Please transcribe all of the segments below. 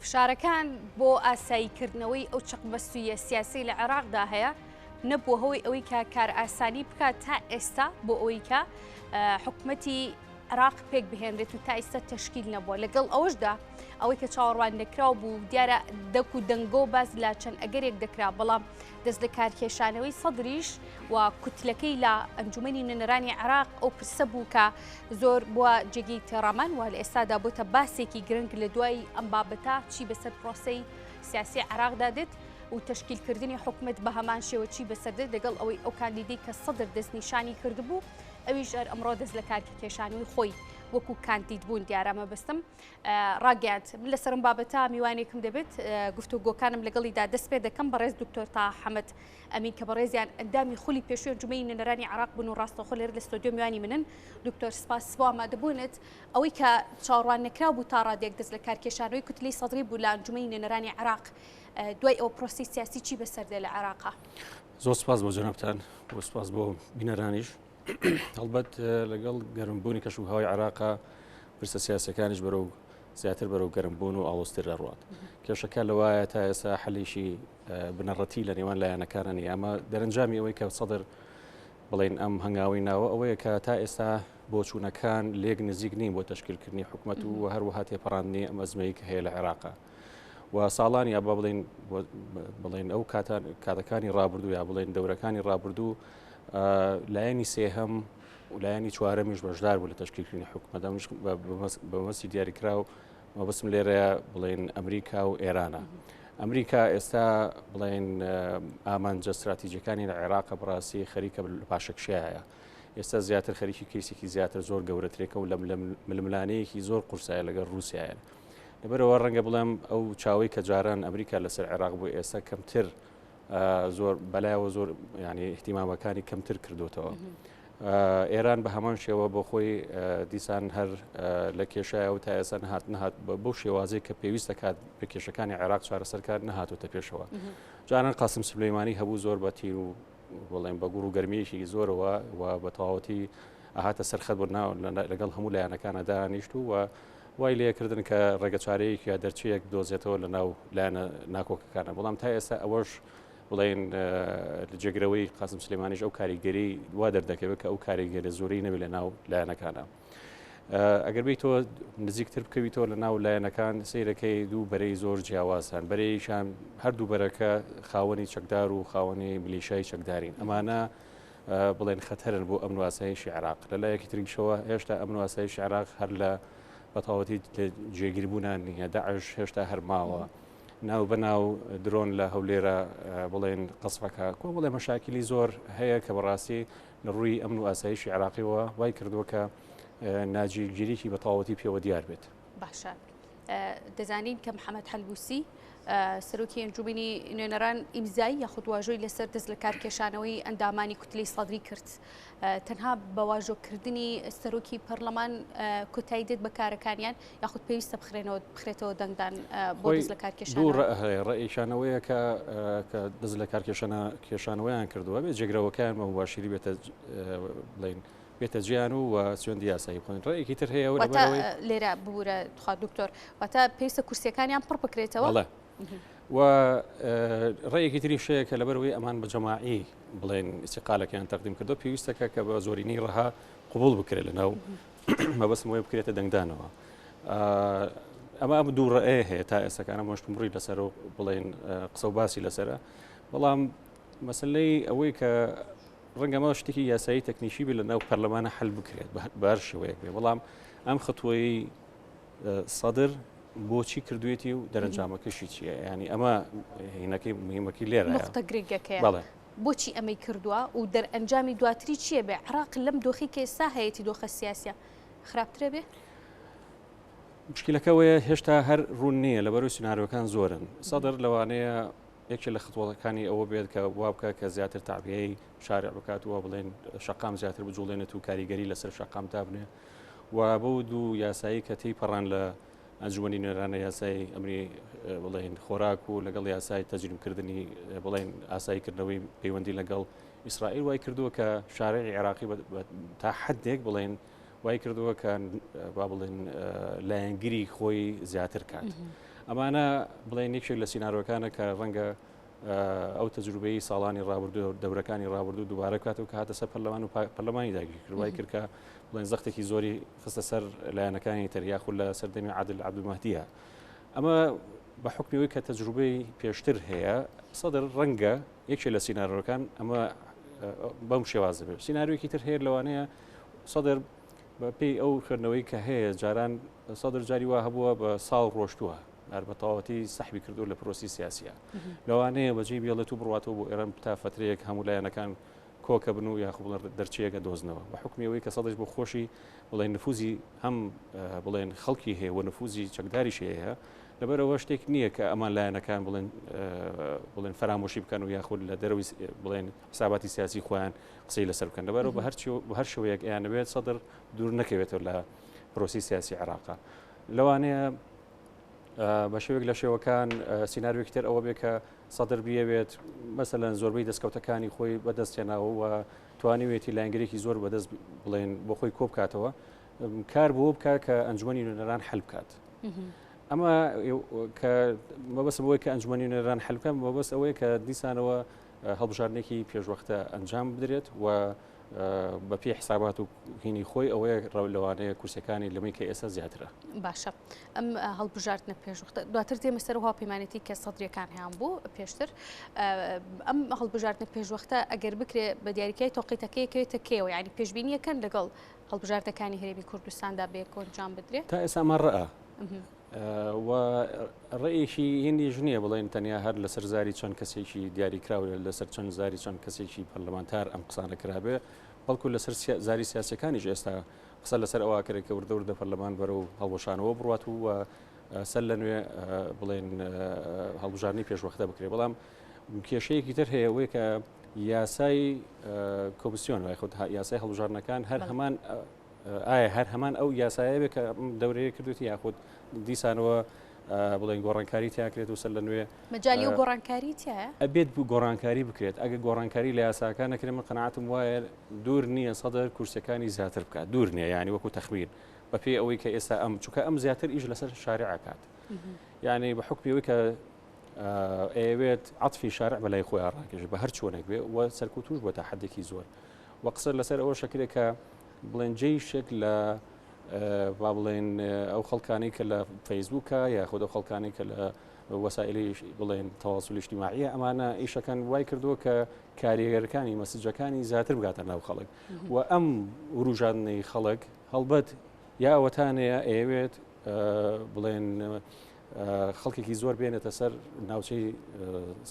فشارەکان بۆ ئاساییکردنەوەی ئەو چەقبەستویە سیاسی لە عێراقدا هەیە نەبووە هەوەی ئەوەی کە کار ئاسانی بکات تا ئێستا بۆ ئەوەی کە حکوومەتی عێراق پێک بهێنرێت و تا ئێستا تەشکیل نەبووە لەگەڵ ئەوەشدا ئەوەی کە چاوەڕوان نەکراو بوو دیارە دەک و دەنگۆ باز لا چەند ئەگەرێک دەکرا بەڵام دەست لە کارکێشانەوەی سەدریش و کوتلەکەی لە ئەنجومەنی نوێنەرانی عێراق ئەو پرسە بوو کە زۆر بووە جێگەی تێڕامان و لە ئێستادا بۆتە باسێکی گرنگ لە دوای ئەم بابەتە چی بەسەر پرۆسەی سیاسی عێراقدا دێت و تشکیلکردنی حکومت بە هەمان شێوە چی بەسەردێت لەگەڵ ئەوەی ئەو کاندیدەی کە سەدر دەستنیشانی کردبوو ئەویش ئەمڕۆ دەست لە کارکێشانەوەی خۆی وەکو کاندید بوون دیارەمە بەستم ڕاگەاند من لەسەرم بابەتە میوانێکم دەبێت گفتوگۆکانم لەگەڵیدا دەست پێ دەکەم بەڕێز دکتۆر تا حەمەد ئەمین کە بەڕێزیان ئەندامی خولی پێشوێ ئەنجومەنی نوێنەرانی عێراق بوون و ڕاستەخۆ لێرە لە ستۆدیۆ میوانی منن دکتۆر سپاس بۆ ئامادەبوونت ئەوەی کە چاوەڕوان نەکرا بوو تا ڕادێک دەست لە کارکێشانەوەی کوتلەی سەدری بوو لە ئەنجومەنی نوێنەرانی عێراق دوای ئەو پرۆسی سیاسی چی بەسەردێ لە عێراقا زۆر سپاس بۆ جەنابتان بۆ سپاس بۆ بینەرانیش هەڵبەت لەگەڵ گەرمبوونی کەشوهەوای عێراقا پرسە سیاسەکانیش بەرەو زیاتر بەرەو گەرمبوون و ئاڵۆستر دەڕوات کێشەکە لەوایە تا ئێستا حەلیشی بنەڕەتی لە نێوان لایەنەکاننی ئەمە دەرەنجامی ئەوەی کە سەدر بڵێن ئەم هەنگاوی ناوە ئەوەیە کە تا ئێستا بۆچوونەکان لێک نزیک نین بۆ تەشکیلکردنی حکوومەت و هەروەها تێپەڕاندنی ئەم ئەزمەیە کە هەیە لە عێراقا و ساڵانی یا بڵێن ئەو کاتەکانی ڕابردوو یا بڵێن دەورەکانی ڕابردوو لایەنی سێهەم و لایەنی چوارەمیش بەشدار بوو لە تەشکیلکردنی حکوومەت بەمەسی دیاریکرا و مەبەستم لێرەیە بڵێن ئەمریکا و ئێرانە ئەمریکا ئێستا بڵێن ئامانجە استراتیژیەکانی لە عێراقە بڕاستی خەریکە پاشەکشایە ئێستا زیاتر خەریکی کەیسێکی زیاتر زۆر گەورەترێکە و لە ململانەیەکی زۆر قورسایە لەگەڵ رووسایە لەبەرەوە ڕەنگە بڵێم ئەو چاوەی کە جاران ئەمریکا لەسەر عێراق بوو ئێستا کەمتر زۆر بەلایەوە زۆر ینی احتیمامەکانی کەمتر کردوتەوە ئێران بە هەمان شێوە بۆ خۆی دیسان هەر لە کێشایە و تا ئێستا نهات بۆ شێوازەی کە پێویستە کات بە کێشەکانی عێراق چارەسەرکار نهاتوتە پێشەوە جاران قاسم سلەیمانی هەبوو زۆر بەتیر و بڵێن بە گوڕ و گەرمیەکی زۆرەوە و بە تەواوەتی ئاهاتە سەرخەت بۆ لەگەڵ هەموو لایەنەکانە دانیشت و وای لێکردن کە ڕێگەچارەیەکی یا دەرچەیەک دۆزێتەوە لە ناو لایەنە ناکۆکەکانە بەڵام تا ئێستا ئەوەش بڵێن جێگرەوەی قاسم سلەیمانیش ئەو کاریگەری وا دەردەکەوێت کە ئەو کاریگەری زۆری نەبێت لە ناو لایەنەکانە ئەگەر بیتەوە نزیکتر بکەویتەوە لە ناو لایەنەکان سیرەکەی دوو بەرەی زۆر جیاوازان بەرەیشان هەردوو بەرەکە خاوەنی چەکدار و خاوەنی ملیشای چەکدارین ئەمانە بڵێن خەتەرن بۆ ئەمن و ئاسایشی عێراق لەلایەکی تریشەوە هێشتا ئەمن و ئاسایشی عێراق هەر لە بەتەواوەتی جێگیربوونان نیە داعش هێشتا هەرماوە ناو بەناو درۆن لە هەولێرە بڵێن قسفەکە کۆ بڵێ مەشاکلی زۆر هەیە کە بەڕاستی لە ڕووی ئەمن و ئاسایشی عێراقیەوە وای کردووە کە ناجیرگیریی بەتەواوەتی پێوە دیار بێت باشە دەزانین کە محەممەد هەلبووسی سەرۆکی ئەنجومەنی نوێنەران ئیمزایی یاخود واژۆی لەسەر دەست لە کارکێشانەوەی ئەندامانی کوتلەی سەدری کرد تەنها بە واژۆکردنی سەرۆکی پەرلەمان کۆتایی دێت بە کارەکانیان یاخود پێویستە بخرێتەوە دەنگدان بۆ دەست لە کارکێشان ڕئیشانەوەیە کە دەست لە کێشانەوەیان کردووە بێت جێگرەوەکان بە مباشری بێتە بڵین بێتە جیان و سوێندی یاسایی بخۆین ڕێیەکی تر هەیە لێرە ببوورە خوا دکتۆر واتە پێویستە کورسیەکانیان پڕ بکرێتەوە و ڕێیەکی تری شەیە کە لەبەرەوەی ئەمان بە جەماعی بڵێن ئیستیقالەکەیان تەقدیم کردو پێویستەکە کە بە زۆرینەی ڕەها قبول بکرێت لەناو مەبەستمەوەی بکرێتە دەنگدانەوە ئەمە دوو ڕێی هەیە تا ئێستاکانە مۆشتمڕی لەسەر و بڵێن قسە و باسی لەسرە بەڵام مەسلەی ئەوەی کە ڕەنگەمە شتێکی یاسایی تەکنیشی بێت لە ناو پەرلەمانە حل بکرێت بەر شێوەیەک بێ بەڵام ئەم خەتوەی سەدر بۆچی کردوێتی و دەرەنجامەکەشی چییە ینی ئەمە هینەکەی مهمەکی لێرە گرێگەکەیە بۆچی ئەمەی کردووە و دەرئەنجامی دواتری چییە بێ عێراق لەم دۆخی کە ئێستا هەیەی دۆخە سیاسە خراپترە بێ مشکلەکەوەیە هێشتا هەر ڕوون نییە لەبەرەوەی سناریۆکان زۆرن سەدر لەوانەیە یەکێ لە خطوەکانی ئەوە بێت کە وا بکە کە زیاتر تابعەی شارع بکات وە بڵێن شەقام زیاتر بجوڵێنێت و کاریگەری لەسەر شەقام تابنێ و بۆ دوو یاسایی کە تێیپەڕان لە ئەنجومەنی نوێنەرانە یاسای ئەمری بڵێن خۆراک و لەگەڵ یاسای تەجریمکردنی بڵێن ئاساییکردنەوەی پەیوەندی لەگەڵ ئیسرائیل وای کردووە کە شارعی عێراقی تا حدێک بڵێن وای کردووە کە با بڵێن لایەنگیری خۆی زیاتر کات ئەمانە بڵێن یەکێک لە سینارۆکانە کە ڕەنگە ئەو تەجروبەی ساڵانی ڕابردوو دەورەکانی ڕابردوو دووبارە کاتەوە کە هاتە سەر پەرلەمان و پەرلەمانی داگیرکردوای کرد کە بڵێن زەختێکی زۆری خستە سەر لایەنەکانی تر یاخود لە سەردەمی عادل عەبدولمەهدیە. ئەمە بە حکمیەوەی کە تەجروبەی پێشتر هەیە سەدر ڕەنگە یەکێک لە سینارۆکان ئەمە بەم شێوازە بێت. سیناریۆیەکی تر هەیە لەوانەیە سەدر بەپێی ئەو خوێندنەوەی کە هەیە جاران سەدر جاری وا هەبووە بە ساڵ ڕۆشتووە بە تەواوەتی سەحبی کردو لە پرۆسی سیاسیە لەوانەیە بەجێ بێڵێت و بڕاتەوە بۆ ئێران تا فترەیەک هەموو لایەنەکان کۆکە بن و یاخود دەرچەیەکە دۆزنەوە بە حکمیەوەی کە سەدەش بۆ خۆشی بڵێن نفوزی هەم بڵێن خەڵکی هەیە و نفوزی چەکداریش هەیە لەبەرەوە شتێک نییە کە ئەمان لایەنەکان بڵێن فەرامۆشی بکەن و یاخود لە دەروی بڵێن حساباتی سیاسی خۆیان قسەی لەسەر بکەن لەبەرەوە بە هەر شێوەیەک ئەیانەوێت سەدر دوور نەکەوێتەوە لە پرۆسی سیاسی عێراقا لەوانەیە بە شێوێک لە شێوەکان سیناریۆیەکی تر ئەوە بێت کە سەدر بیەوێت مەسەلەن زۆربەی دەستکەوتەکانی خۆی بەدەستێناوە و توانیوێتی لایەنگەرێکی زۆر بەدەست بڵێن بۆ خۆی کۆ بکاتەوە کار بۆ بکات کە ئەنجومەنی نوێنەران حل بکات. ئەمە کە مەبەست بۆی کە ئەنجومەنی نوێنەران حل بکەن مەبەست ئەوەیە کە دیسانەوە هەڵبژاردنێکی پێشوەختە ئەنجام بدرێت و بە پێی حسابات و هینی خۆی ئەوەیە لەوانەیە کورسەکانی لەمەی کە ئێستا زیاترە. باشە ئەم هەڵبژاردنە پێشوەختە دواتر دێمە سەر هاوپەیمانێتی کە سەدرەکان هیان بوو پێشتر ئەم هەڵبژاردنە پێشوەختە ئەگەر بکرێ بە دیاریکای تۆقیتەکەیەکەوێتە کێوە ینی پێشبینیەکەن لەگەڵ هەڵبژاردەکانی هەرێمی کوردستاندا بێکۆ ئەنجام بدرێت تا ئێستا مەڕەئە و ڕێیەکی هێندیش نییە بڵێن تەنیا هەر لەسەر زاری چەند کەسێکی دیاریکراوە لەسەر چەند زاری چەند کەسێکی پەرلەمانتار ئەم قسانە کرابێ بەڵکو لەسەر زاری سیاسەکانیش ئێستا قسە لەسەر ئەواکرێک کە وردەوردە پەرلەمان بەرە و هەڵوەشانەوە بڕات و سەر لە نوێ بڵێن هەڵبژاردنی پێشوەختە بکرێت بەڵام کێشەیەکی تر هەیە ئەوەیە کە یاسای کۆمیسیۆن خۆت یاسای هەڵبژاردنەکان هەر هەمان ئایا هەر هەمان ئەو یاسایە بێت کە دەورەیە کردوێتی یاخود دیسانەوە بڵێن گۆڕانکاری تیاکرێت و سەر لە نوێ مەجای و گۆڕانکاری تایە ئەبێت بوو گۆڕانکاری بکرێت ئەگە گۆڕانکاری لە یاساکان نەکرێت من قەناعەتم وایە دوور نییە سەدر کورسەکانی زیاتر بکات دوور نییە ینی وەکو تەخمین بە پێی ئەوەی کە ئێستا ئەم چونکە ئەم زیاتر ئیش لەسەر شارع کات یعنی بە حکمیەوەی کە ئەوێت عەتفی شارع بەلای خۆیان ڕاکێش بە هەر چۆنێک بێ و سەرکوتوش بۆ تا حەدێکی زۆر و قسە لەسەر ئەوە شەکرێک کە بڵێن جێیشێک لە با بڵێن ئەو خەڵکانی کە لە فەیسبووکە یاخود ئەو خەڵکانی کە لە وەسایلی بڵێن تەواصل اجتماعیە ئەمانە ئیشەکان وای کردووە کە کاریگەرەکانی مەسیجەکانی زیاتر بگاتە ناو خەڵک و ئەم وروژاندنەی خەڵک هەڵبەت یا ئەوەتانەیە ئەوێت بڵێن خەڵکێکی زۆر بێنێتە سەر ناوچەی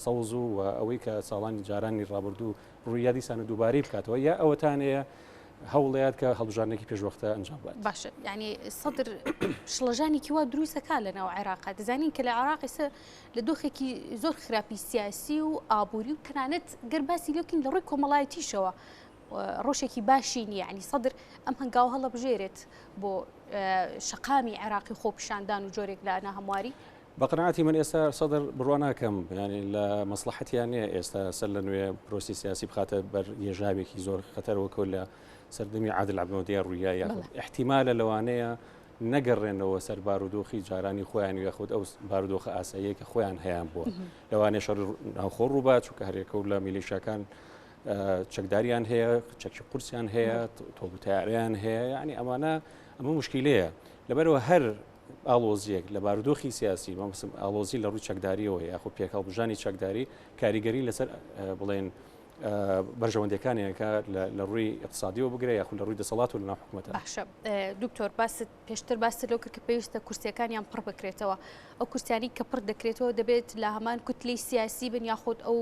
سەوز و ئەوەی کە ساڵانی جارانی ڕابردوو ڕوویادی سانە دووبارەی بکاتەوە یا ئەوەتانەیە هەوڵەیەات کە هەڵبژاردنێکی پێشوەختە ئەنجام بات. باشە ینی سەدر شڵەژانێکی وا دروستەکە لەناو عێراقا دەزانین کە لە عێراق ئێستا لە دۆخێکی زۆر خراپی سیاسی و ئابووری و تەنانەت گەرباسی لێکین لە ڕووی کۆمەڵایەتیشەوە ڕۆژێکی باشی نیە ینی سەدر ئەم هەنگاو هەڵەبژێرێت بۆ شەقامی عێراقی خۆپیشاندان و جۆرێک لە ناهەمواری بە قەناعەتی من ئێستا سەدر بڕوا ناکەم ینی لە مەسلحەتیان نیە ئێستا سەر لە نوێ پرۆسی سیاسی بخاتە بەر یێژابێکی زۆر خەتەرەوەکە لە سەردەمی عادل عەبدولمەهدی ڕوویایە احتیمالە لەوانەیە نەگەڕێنەوە سەر بارودۆخی جارانی خۆیان یاخود ئەو بارودۆخە ئاساییە کە خۆیان هەیان بووە لەوانەیە شەڕ ناوخۆ ڕووبات چونکە هەرێکە و لە میلیشیاکان چەکداریان هەیە چەکی قورسیان هەیە تۆبوتیاریان هەیە یعنی ئەمانە ئەمە مشکیلەیە لەبەرەوە هەر ئالۆزیەک لە بارودۆخی سیاسی ئالۆزی لە ڕووی چەکداریەوە یاخود پێکهەڵبژانی چەکداری کاریگەری لەسەر بڵێن بەرژەوەندەکانیەکە لە ڕووی اقتصادیەوە بگرێت یاخود لە ڕووی دەسەڵات و لە ناو حکومەتە. باشە دکتۆر باست پێشتر باست لەو کرد کە پێویستە کورسیەکانیان پڕ بکرێتەوە ئەو کورسیانی کە پڕ دەکرێتەوە دەبێت لە هەمان کوتلەی سیاسی بن یاخود ئەو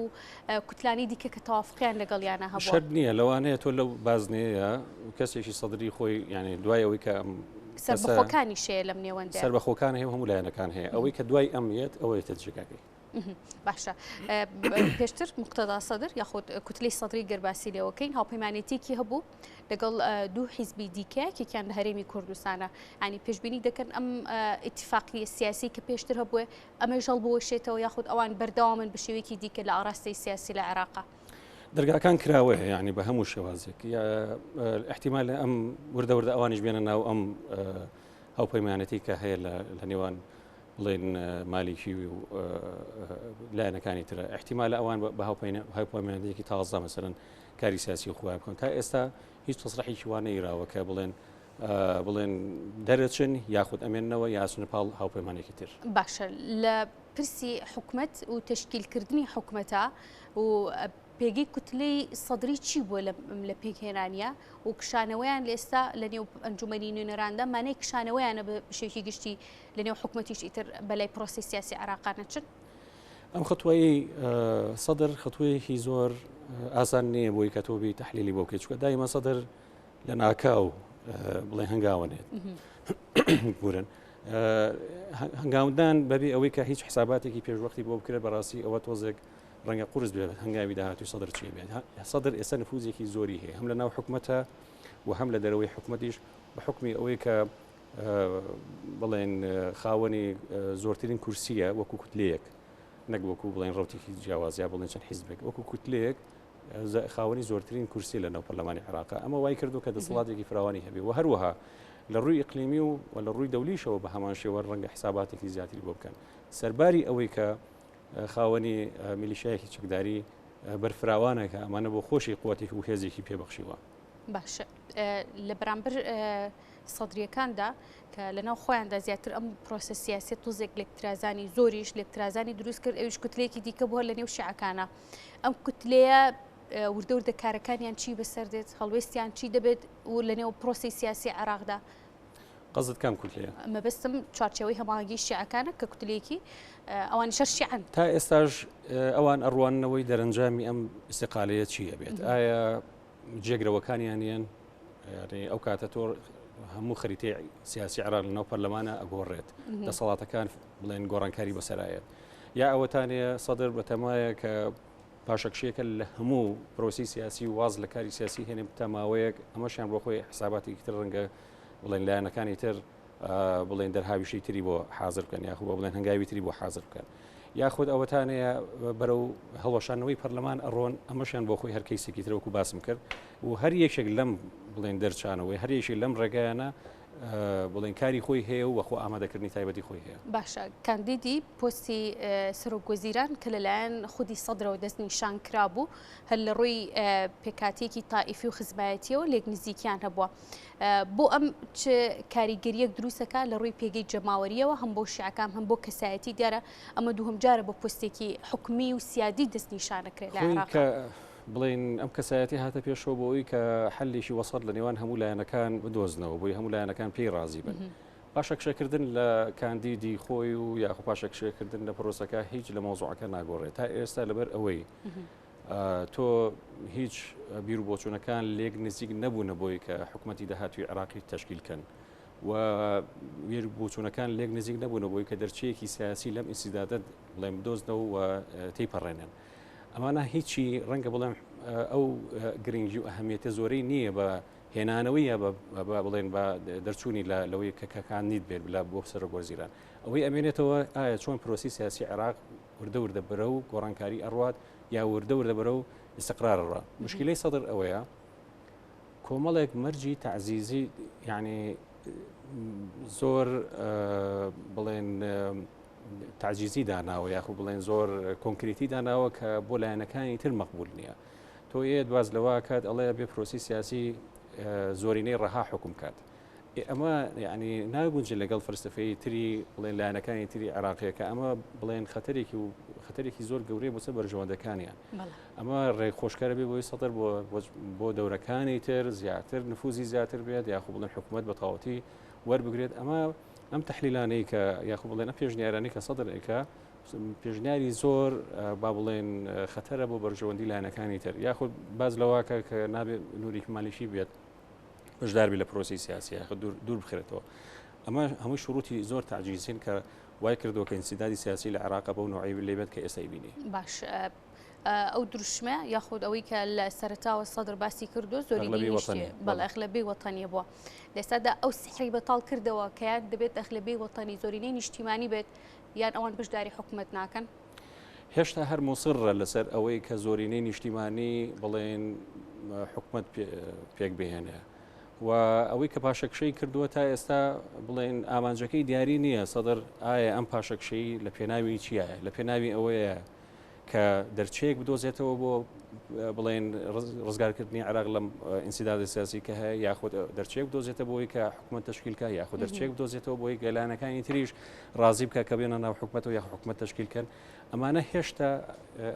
کوتلانی دیکە کە تەوافقیان لەگەڵیانە هەبووە شەرت نییە لەوانەیە تۆ لەو بازنەیە کەسێکی سەدری خۆی یعنی دوای ئەوەی کە سەربەخۆکانی شەیە لەم نێوەندە سەربەخۆکان هەیە هەموو لایەنەکان هەیە ئەوەی کە دوای ئەمەیەت ئەوەیە تەجێگاکەی باشە پێشتر مقتەدا سەدر یاخود کوتلەی سەدری گەرباسی لێوەکەین هاوپەیمانێتێکی هەبوو لەگەڵ دوو حیزبی دیکە کێکیان لە هەرێمی کوردستانە ینی پێشبینی دەکەن ئەم ئیتیفاقی سیاسی کە پێشتر هەبووە ئەمە ژەڵ بۆشێتەوە یاخود ئەوان بەردەوامن بە شێوەیەکی دیکە لە ئاڕاستەی سیاسی لە عێراقا دەرگاکان کراوەیە یعنی بە هەموو شێوازێک احتیمال ئەم وردە ئەوانیش بێنە ناو ئەم هاوپەیمانەتی کە هەیە لە نێوان بڵێن مالیکی و لایەنەکانی ترە احتیمال ئەوان بە هاوپەیمانیەکی تازە مەسەرەن کاری سیاسی خۆیان بکەن تا ئێستا هیچ تەسریحێکی وان نەیراوە کە بڵێن دەرەچن یاخود ئەمێننەوە یاسونە پاڵ هاوپەیمانێکی تر. باشە لە پرسی حکومەت و تشکیلکردنی حکومەتە و پێگەی کوتلەی سەدری چی بووە لە پێکهێنانیە و کشانەوەیان لە ئێستا لە نێو ئەنجومەنی نوێنەراندا مانای کشانەوەیانە بە شێوکی گشتی لە نێو حکومەتیش ئیتر بەلای پرۆسی سیاسی عێراقانە چن؟ ئەم خەتوایی سەدر خەتوویەکی زۆر ئاسان نییە بۆی کە تۆ بی تەحلیلی بۆ بکەیت چونکە دایما سەدر لە ناکاو بڵێ هەنگاوانێت بورن هەنگاوندان بەبێ ئەوەی کە هیچ حساباتێکی پێشوەختی بۆ بکرێت بەڕاستی ئەوە تۆزێک ڕەنگە قورس بێت هەنگاوی داهاتوی سەدر چی بێت سەدر ئێستا نفوزێکی زۆری هەیە هەم لە ناو حکومەتە و هەم لە دەرەوەی حکومەتیش بە حکمی ئەوەی کە بڵێن خاوەنی زۆرترین کورسیە وەکو کوتلەیەک نەک وەکو بڵێن ڕوتێکی جیاوازیا بڵێن چەند حیزبێک وەکو کوتلەیەک خاوەنی زۆرترین کورسی لە ناو پەرلەمانی عێراق ئەمە وای کردو کە دەسەڵاتێکی فراوانی هەبێ و هەروەها لە ڕووی ئیقلیمی و لە ڕووی دەولیشەوە بە هەمان شێوە ڕەنگە حساباتێکی زیاتری بۆ بکەن سەرباری ئەوەی کە خاوەنی میلیشایەکی چەکداری بەرفراوانە کە ئەمانە بۆ خۆشی قووەتێکی و هێزێکی پێبەخشیوە. باشە لە بەرامبەر سەدریەکاندا کە لەناو خۆیاندا زیاتر ئەم پرۆسە سیاسی تۆزێک لێکترازانی زۆریش لێکترازانی دروست کرد ئەویش کوتلەیەکی دیکە بووە لە نێو شیعەکانە ئەم کوتلەیە وردە وردە کارەکانیان چی بەسەر دێت هەڵوێستیان چی دەبێت و لە نێو پرۆسی سیاسی عێراقدا قەزت کام کوتلەیە؟ مەبەستم چوارچێوەی هەماهەنگی شیعەکانە کە کوتلەیەکی ئەوانی شەر شیعەن تا ئێستاش ئەوان ئەڕوانەوەی دەرەنجامی ئەم ئیستیقالەیە چییە بێت ئایا جێگرەوەکانیان ئەو کاتە تۆ هەموو خەریتەی سیاسی عێراق لەناو پەرلەمانە ئەگۆڕێت دەسەڵاتەکان بڵێن گۆڕانکاری بەسەرایەت یا ئەوەتانەیە سەدر بەتەمایە کە پاشەکشەیەکە لە هەموو پرۆسی سیاسی واز لە کاری سیاسی هێنێ تەماوەیەک ئەمەشیان بۆ خۆی حساباتێکی تر ڕەنگە بڵێن لایەنەکانی تر بڵێن دەرهاویشی تری بۆ حاضر بکەن یاخود بۆ بڵێن هەنگاوی تری بۆ حاضر بکەن یاخود ئەوەتانەیە بەرەو هەڵەشانەوەی پەرلەمان ئەڕۆن ئەمەشیان بۆ خۆی هەرکەیسێکی ترەوەکو باسم کرد و هەر یەکێک لەم بڵێن دەرچانەوەی هەر یەکێک لەم ڕێگایانە بڵێن کاری خۆی هەیە و وەخۆ ئامادەکردنی تایبەتی خۆی هەیە. باشە کاندیدی پۆستی سەرۆکوەزیران کە لەلایەن خودی سەدرەوە دەستنیشان کرابوو هەر لە ڕووی پێکاتێکی تائیفی و خزمایەتیەوە لێک نزیکیان هەبووە بۆ ئەم چ کاریگەریەک دروستەکە لە ڕووی پێگەی جەماوەریەوە هەم بۆ شیعەکان هەم بۆ کەسایەتی دیارە ئەمە دووهەم جارە بۆ پۆستێکی حکومی و سیادی دەستنیشانەکرێت لە عێراق بڵێن ئەم کەسایەتی هاتە پێشەوە بۆەوەی کە حەلیشی وەسەط لە نێوان هەموو لایەنەکان بدۆزنەوە بۆی هەموو لایەنەکان پێی رازی بن پاشەکشەکردن لە کاندیدی خۆی و یاخو پاشەکشەکردن لە پرۆسەکە هیچ لە مۆزوعەکە ناگۆڕێت تا ئێستا لەبەر ئەوەی تۆ هیچ بیر و بۆچوونەکان لێک نزیک نەبوونە بۆی کە حکوومەتی داهاتوی عێراقی تەشکیلکەن و بیر بۆچوونەکان لێک نزیک نەبوونە بۆی کە دەرچەیەکی سیاسی لەم ئیسیدادە بڵێن بدۆزنەوە و تێیپەڕێنن ئەمانە هیچی ڕەنگە بڵێم ئەو گرنگی و ئەهەمیەتە زۆرەی نییە بە هێنانەوەیە بڵێن بە دەرچوونی لەوەی کەکەکان نیت بێت بلا بۆ سەرۆکوەزیران ئەوەی ئەمێنێتەوە ئایا چۆن پرۆسی سیاسی عێراق وردە وردە بەرە و گۆڕانکاری ئەڕوات یا وردە وردە بەرە و استقرارڕە مشکلەی سەدر ئەوەیە کۆمەڵێک مەرجی تعزیزی یعنی زۆر بڵێن تعجیزی داناوە یاخو بڵێن زۆر کۆنکریتی داناوە کە بۆ لایەنەکانی تر مەقبول نییە تۆ یەت باز لەوە کات ئەڵێ بێ پرۆسی سیاسی زۆرینەی ڕەها حکوم کات ئەمە یعنی ناگونجێت لەگەڵ فلسفەی تری بڵێن لایەنەکانی تری عێراقیەکە ئەمە بڵێن خەتەرێکی زۆر گەورەی بۆ سەر بەرژەوەندەکانیان ئەمە ڕێکخۆشکارە بێ بۆی سەدر بۆ دەورەکانی تر زیاتر نفوزی زیاتر بێت یاخو بڵێن حکوومەت بە تەواوەتی وەربگرێت ئەم تەحلیلانەی کە یاخو بڵێن ئەم پێشنیارانەی کە سەدرێکە پێشنیاری زۆر با بڵێن خەتەرە بۆ بەرژەوەندی لایەنەکانی تر یاخود باز لەواکە کە نابێت نوری مالیشی بێت بەشداربی لە پرۆسی سیاسی دوور بخرێتەوە ئەمە هەمووی شروعی زۆر تعجیزین کە وای کردەوە کە ئینسیدادی سیاسی لە عێراق بەو نوعی لێبێت کە ئێستا بینی باش ئەو دروشمە یاخود ئەوەی کە لە سەرتاوە سەدر باسی کردو زۆری بەڵ ئەغلبی وەتەنیە بووە لێستادا ئەو سحری بەتاڵ کردەوە کە یان دەبێت ئەغلبی وەتەنی زۆرینەی نیشتیمانی بێت یان ئەوان بەشداری حکوومەت ناکەن هێشتا هەر مۆسڕە لەسەر ئەوەی کە زۆرینەی نیشتیمانی بڵێن حکوومەت پێک بهێنێ و ئەوەی کە پاشەکشەی کردووە تا ئێستا بڵێن ئامانجەکەی دیاری نییە سەدر ئایا ئەم پاشەکشەی لە پێناوی چیایە لە پێناوی ئەوەیە کە دەرچەیەک بدۆزێتەوە بۆ بڵێن ڕزگارکردنی عراق لەم ئینسیدادی سیاسی کە هەیە یاخود دەرچێک بدۆزێتە بۆی کە حکومەت تشکیلکە یاخود دەرچێک بدۆزێتەوە بۆی گەلانەکانی تریش ڕازی بکە کە بێنە ناو حکومەتەوە یا حکومەت تشکیلکەن ئەمانە هێشتا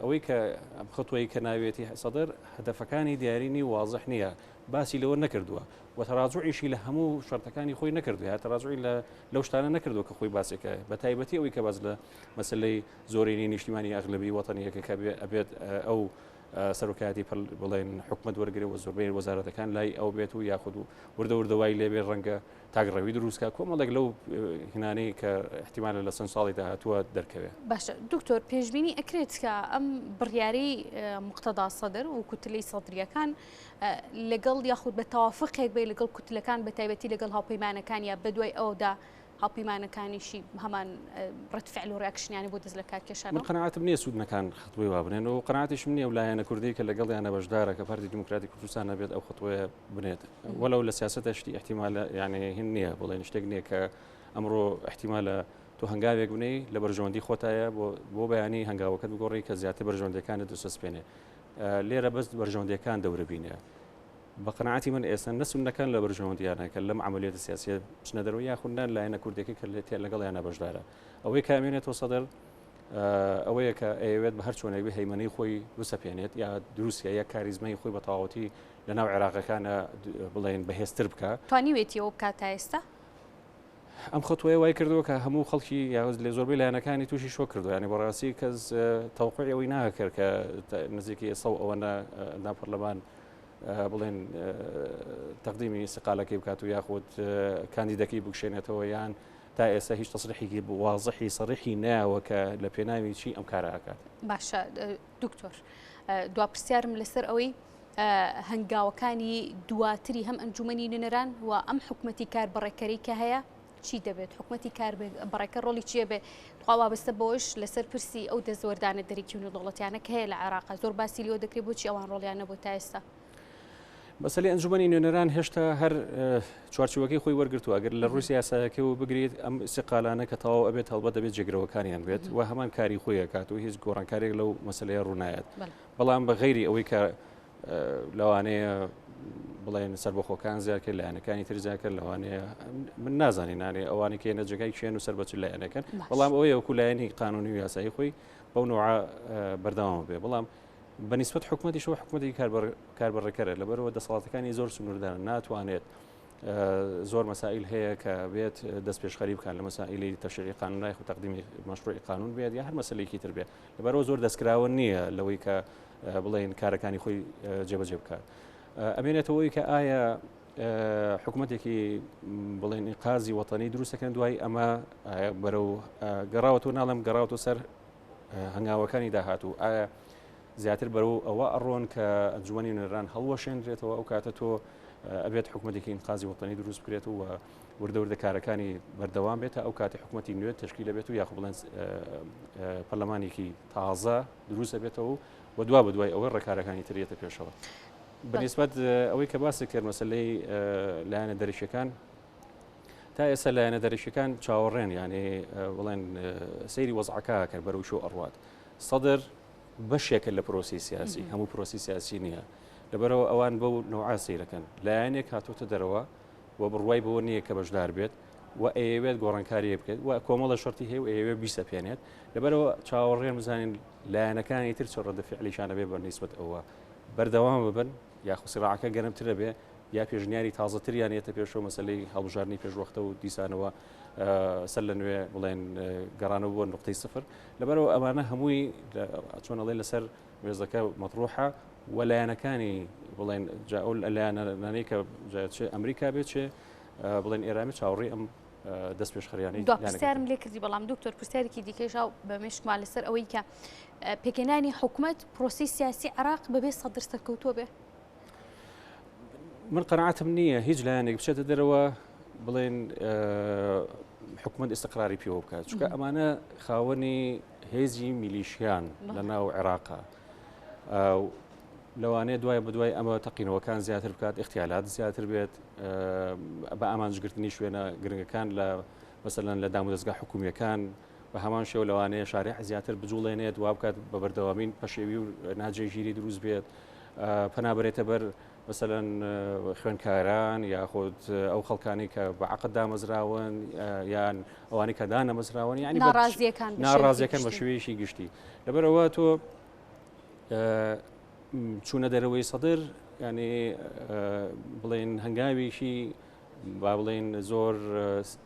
ئەوەی کە ئەم خطوەی کە ناوێتی سەدر هەدەفەکانی دیارینی واضح نییە باسی لەوە نەکردووە و تەڕاجوعیشی لە هەموو شەرتەکانی خۆی نەکردووە یا تەڕاجوعی لەو شتانە نەکردووە کە خۆی باسێکە بە تایبەتی ئەوەی کە باز لە مەسلەی زۆرینی نیشتیمانی ئەغلبی وەتەنیەکە کە ئەبێت ئەو سەرۆکاتی بڵێن حکومت وەرگێ و زۆربەی وەزارەتەکان لای ئەو بێت و یاخود و وردەوردەوای لێبێ ڕەنگە تاگڕەوی دروستکە کۆمەڵێک لەو هینانەی کە احتیمالە لە چەند ساڵی داهاتووە دەرکەوێت. باشە دکتۆر پێشبینی ئەکرێت کە ئەم بڕیاری مقتەدا سەدر و کوتلەی سەدریەکان لەگەڵ یاخود بە تەوافقێک بێ لەگەڵ کوتلەکان بە تایبەتی لەگەڵ هاوپەیمانەکان یا بەدوای ئەودا هاوپەیمانەکانیشی هەمان ڕەتفعل و ڕێکشنیانی بۆ دەست لە کارکێشانەوە. من قەناعەتم نییە سوودنەکان خطوەی وابنێن و قەناعەتیشم نییە و لایەنە کوردی کە لەگەڵ یانە بەشدارە کە پارتی دیموکراتی کوردستان نەبێت ئەو خطوەیە بنێت وەلەو لە سیاسەتە شتی احتیمالە یعنی هین نییە بڵێن شتێک نییە کە ئەمڕۆ احتیمالە تۆ هەنگاوێک بنەی لە بەرژەوەندی خۆتایە بۆ بەیانی هەنگاوەکەت بگۆڕی کە زیاتر بەرژەوەندەکانت دەسەسپێنێ لێرە بەست بەرژەوەندەکان دەورە بینێ بە قەناعەتی من ئێستا نەسوونەکان لە بەرژەوەندیانەکە لەم عملیاتە سیاسیە بچنە دەرەوە یاخوندان لایەنە کوردێکی کە لەگەڵ یانە بەشدارە ئەوەی کامێنێتەوە سەدر ئەوەیە کە ئەوێت بە هەر چۆنێک هەیمەنی خۆی بسەپێنێت یا دروستە یا کاریزمەی خۆی بە تەواوەتی لە ناو عێراقەکانە بڵێن بەهێزتر بکە توانیوێتیەوە بکات تا ئێستا ئەم خطوەیە وای کردووە کە هەموو خەڵکی یاوز لێ زۆربەی لایەنەکانی تووشی شۆ کردو ینی بەڕاستی کەس تەوقعی ئەوەی ناکرد کە نزیکی ئێستا ئەوەنە ناپەرلەمان بڵێن تەقدیمی استقالەکەی بکات و یاخود کاندیدەکەی بکشێنێتەوە یان تا ئێستا هیچ تەسریحێکی واضحی سەریحی نایەوە کە لە پێناوی چی ئەم کارە ئاکات. باشە دکتۆر دوا پرسیارم لەسەر ئەوەی هەنگاوەکانی دواتری هەم ئەنجومەنی نوێنەران و ئەم حکومەتی کار بەڕێکەری کە هەیە چی دەبێت حکومەتی کار بەڕێکە ڕۆلی چیە بێ وابستە بۆش لەسەر پرسی ئەو دەزۆردانە دەریکی و دەوڵەتیانە کە هەیە لە عێراق زۆر باسی لەوە دەکرێت بۆچی ئەوان ڕۆڵیان نەبوو تا ئێستا. مەسەلەی ئەنجومەنی نوێنەران هێشتا هەر چوارچوەکەی خۆی وەرگرتووە ئەگەر لە ڕووسی یاسایەکەەوە بگرێت ئەم استقالانە کە تەواو ئەبێت هەڵبەت دەبێت جێگرەوەکانیان بێت و هەمان کاری خۆیە کات و هیچ گۆڕانکارێک لەو مەسەلەیە ڕوونایەت بەڵام بە غەیری ئەوەی کە لەوانەیە بڵێن سەربەخۆکان زیاکە لایەنەکانی تر زیاکە لەوانەیە من نازانی نانێ ئەوانی کە نەجگای کوێن و سەربەچ لایەنەکەن بەڵام ئەوەیە وەکو لایەنی قانونی و یاسایی خۆی بەو نوع بەردەوام بێ بەڵام بەنسبەت حکومەتی شەوە حکومەتی کاربڕێکەرە لەبەرەوە دەسەڵاتەکانی زۆر سنووردان ناتوانێت زۆر مەسائل هەیە کە بێت دەست پێشخەری بکەن لە مەسائلی تەشریعی قانونای و تەقدیمی مەشروعی قانون بێت یا هەر مەسلەیەکی تر بێت لەبەرەوە زۆر دەستکراوە نییە لەوەی کە بڵێن کارەکانی خۆی جێبەجێ بکات ئەمێنێتەوەی کە ئایا حکوومەتێکی بڵێن قازی وەتانی دروستەکەن دوای ئەمە بەرەو گەڕاوەوە ناڵم گەڕاوەوە سەر هەنگاوەکانی داهاتوو ئایا زیاتر بەرەو ئەوە ئەڕۆن کە ئەنجومەنی نوێنەران هەڵوەشێنرێتەوە ئەو کاتە تۆ ئەبێت حکوومەتێکی قازی وەتانی دروست بکرێت و وردەوردە کارەکانی بەردەوام بێتە ئەو کاتی حکوومەتی نوێ تشکیل دەبێت و یاخو بڵێن پەرلەمانێکی تازە دروست دەبێتەوە و دوا بەدوای ئەوە ڕێکارەکانی ترێتە پێشەوە. بەنسبەت ئەوەی کە باسی کرد مەسلەی لایەنە دەریشەکان تا ئێستا لایەنە دەریشەکان چاوەڕێن یعنی بڵێن سەیری وەزعەکە کە بەرەو شۆ ئەڕوات سەدر بەشێکە لە پرۆسی سیاسی هەموو پرۆسی سیاسی نییە لەبەرەوە ئەوان بەو نوعا سیرەکەن لایەنێک هاتوۆتە دەرەوە و بڕوای بەوە نییە کە بەشدار بێت و ئەوێت گۆڕانکاری بکەێت و کۆمەڵە شەرتی هەیە و ئەوێ بیسەپێنێت لەبەرەوە چاوەڕێن بزانین لایەنەکانی تر چۆن ڕەدەفعلیشانە بێ بەنسبەت ئەوە بەردەوام ببن یاخو سراعەکە گەرمترە بێ یا پێشنیاری تازەتریان یێتە پێشەوە مەسلەی هەڵبژارنی پێشوەختە و دیسانەوە سەر لە نوێ بڵێن گەڕانەوە بۆ نقطەی سفر لەبەرەوە ئەمانە هەمووی چۆنەڵێ لەسەر مێزەکە مەطروحە و لایەنەکانی بڵێن لایەنانەی کە ئەمریکا بێت چێ بڵێن ئێرامی چاوەڕێی ئەم دەست پێشخەریانەی پرسیارم لێ کردی بەڵام دکتۆر پرسیارێکی دیکەش بە مشکمان لەسەر ئەوەی کە پێکەنانی حکوومەت پرۆسی سیاسی عێراق بەبێ سەدر سەرکەوتووە بێ. من قەناعەتم نییە هیچ لایەنێک بچێتە دەرەوە بڵێن حکوومەت ئیستقراری پێوە بکات چونکە ئەمانە خاوەنی هێزی میلیشیان لە ناو عێراقا لەوانەیە دوای بەدوای ئەمە تەقینەوەکان زیاتر بکات اختیالات زیاتر بێت بە ئامانجگرتنی شوێنە گرنگەکان لە مەسەلەن لە دام و دەستگا حکومیەکان بە هەمان شێو لەوانەیە شارع زیاتر بجوڵێنێت وا بکات بە بەردەوامین پەشێوی و ناجێژیری دروست بێت پەنابرێتە بەر مەسەلەن خوێنکاران یاخود ئەو خەڵکانی کە بە عەقد دامەزراون یان ئەوانی کە دانەمەزراون یعنی ناڕازیەکان بە شێوەیەکی گشتی لەبەرەوە تۆ چوونە دەرەوەی سەدر ینی بڵێن هەنگاوێکی با بڵێن زۆر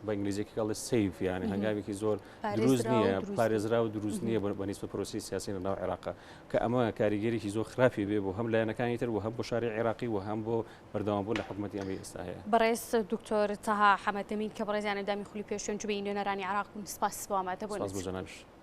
بە ئینگلیزیەکە کەڵێ سیف یانی هەنگاوێکی زۆر دروست نییە پارێزرا و دروست نییە بەنسبە پرۆسی سیاسی لە ناو عێراقا کە ئەمە کاریگەرێکی زۆر خراپی بێ بۆ هەم لایەنەکانی تر و هەم بۆ شاری عێراقی و هەم بۆ بەردەوامبوون لە حکوومەتی ئەمەی ئێستا هەیە. بەڕێز دکتۆر تەها حەمەدەمین کە بەڕێزیانە دامی خولی پێشێن جوبەی نوێنەرانی عێراق بوون سپاس بۆ ئامادەبوونیت.